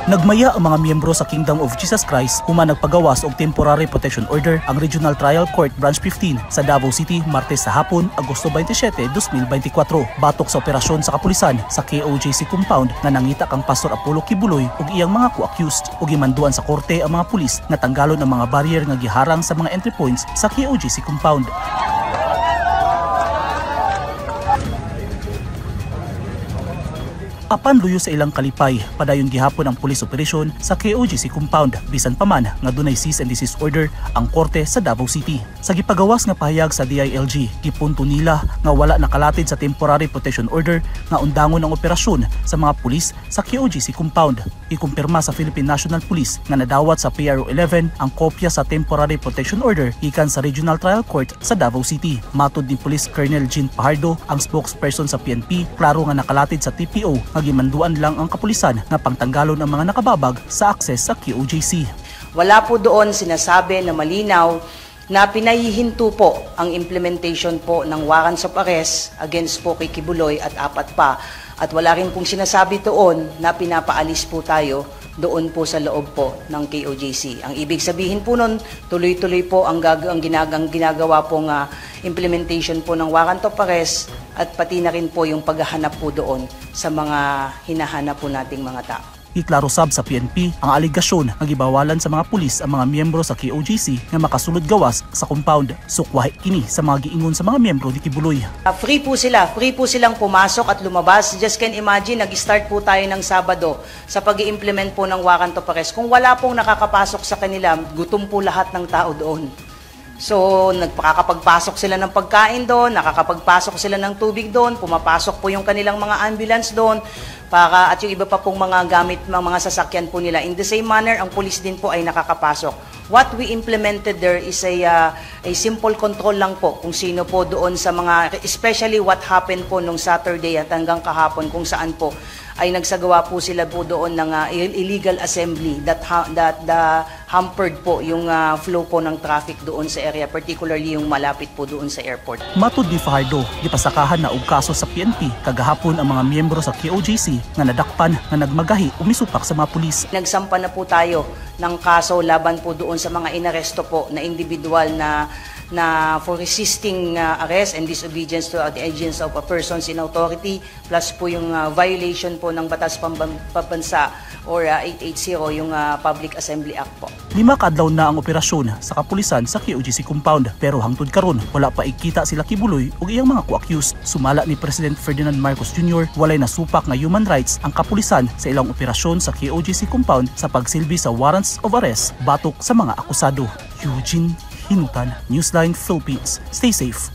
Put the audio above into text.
Nagmaya ang mga miyembro sa Kingdom of Jesus Christ human nagpagawas og temporary protection order ang Regional Trial Court Branch 15 sa Davao City Martes sa hapon, Agosto 27, 2024. Batok sa operasyon sa kapulisan sa KOJC compound nga nangita kang Pastor Apollo Kibuloy ug iyang mga co-accused ug gimanduan sa korte ang mga pulis nga tanggalon ang mga barrier nga giharang sa mga entry points sa KOJC compound. Apan luyo sa ilang kalipay, padayon gihapon ang police operation sa KOJC compound bisan pa man nga dunay cease and desist order ang korte sa Davao City. Sa gipagawas nga pahayag sa DILG, gipunto nila nga wala nakalatid sa temporary protection order nga undangon ang operasyon sa mga pulis sa KOJC compound. Ikumpirma sa Philippine National Police nga nadawat sa PRO 11 ang kopya sa temporary protection order gikan sa Regional Trial Court sa Davao City. Matud ni Police Colonel Jean Pajardo, ang spokesperson sa PNP, klaro nga nakalatid sa TPO nga gimanduan lang ang kapulisan nga pangtanggalon ang mga nakababag sa akses sa KOJC. Wala po doon sinasabi na malinaw na pinahihinto po ang implementation po ng warrants of arrest against po kay Kibuloy at apat pa. At wala rin pong sinasabi doon na pinapaalis po tayo doon po sa loob po ng KOJC. Ang ibig sabihin po nun, tuloy-tuloy po ang ginagawa pong implementation po ng warrant of arrest at pati na rin po yung paghahanap po doon sa mga hinahanap po nating mga tao. Iklaro sab sa PNP ang aligasyon nga gibawalan sa mga pulis ang mga miyembro sa KOJC nga makasulod gawas sa compound. Sukwahi kini sa mga giingon sa mga miyembro ni Kibuloy. Free po silang pumasok at lumabas. Just can imagine, nag-start po tayo ng Sabado sa pag-i-implement po ng warrant of arrest. Kung wala pong nakakapasok sa kanila, gutom po lahat ng tao doon. So, nakakapagpasok sila ng pagkain doon, nakakapagpasok sila ng tubig doon, pumapasok po yung kanilang mga ambulance doon, at yung iba pa pong mga gamit, mga sasakyan po nila. In the same manner, ang police din po ay nakakapasok. What we implemented there is a simple control lang po kung sino po doon sa mga, especially what happened po nung Saturday at hanggang kahapon kung saan po ay nagsagawa po sila po doon ng illegal assembly that hampered po yung flow po ng traffic doon sa area, particularly yung malapit po doon sa airport. Matud ni Fajardo, gipasakahan na og kaso sa PNP kagahapon ang mga miyembro sa KOJC nga nadakpan nga nagmagahi o misupak sa mga pulis. Nagsampa na po tayo ng kaso laban po doon sa mga inaresto po na individual na for resisting arrest and disobedience to the agents of a persons in authority, plus po yung violation po ng Batas Pambansa or 880, yung Public Assembly Act po. 5 kadlaw na ang operasyon sa kapulisan sa KOJC compound, pero hangtod karon wala pa ikita sila Kibuloy ug iyang mga co-accused. Sumala ni President Ferdinand Marcos Jr., walay nasupak nga human rights ang kapulisan sa ilang operasyon sa KOJC compound sa pagsilbi sa warrants of arrest batok sa mga akusado. Eugene Hinutan, Newsline Philippines. Stay safe.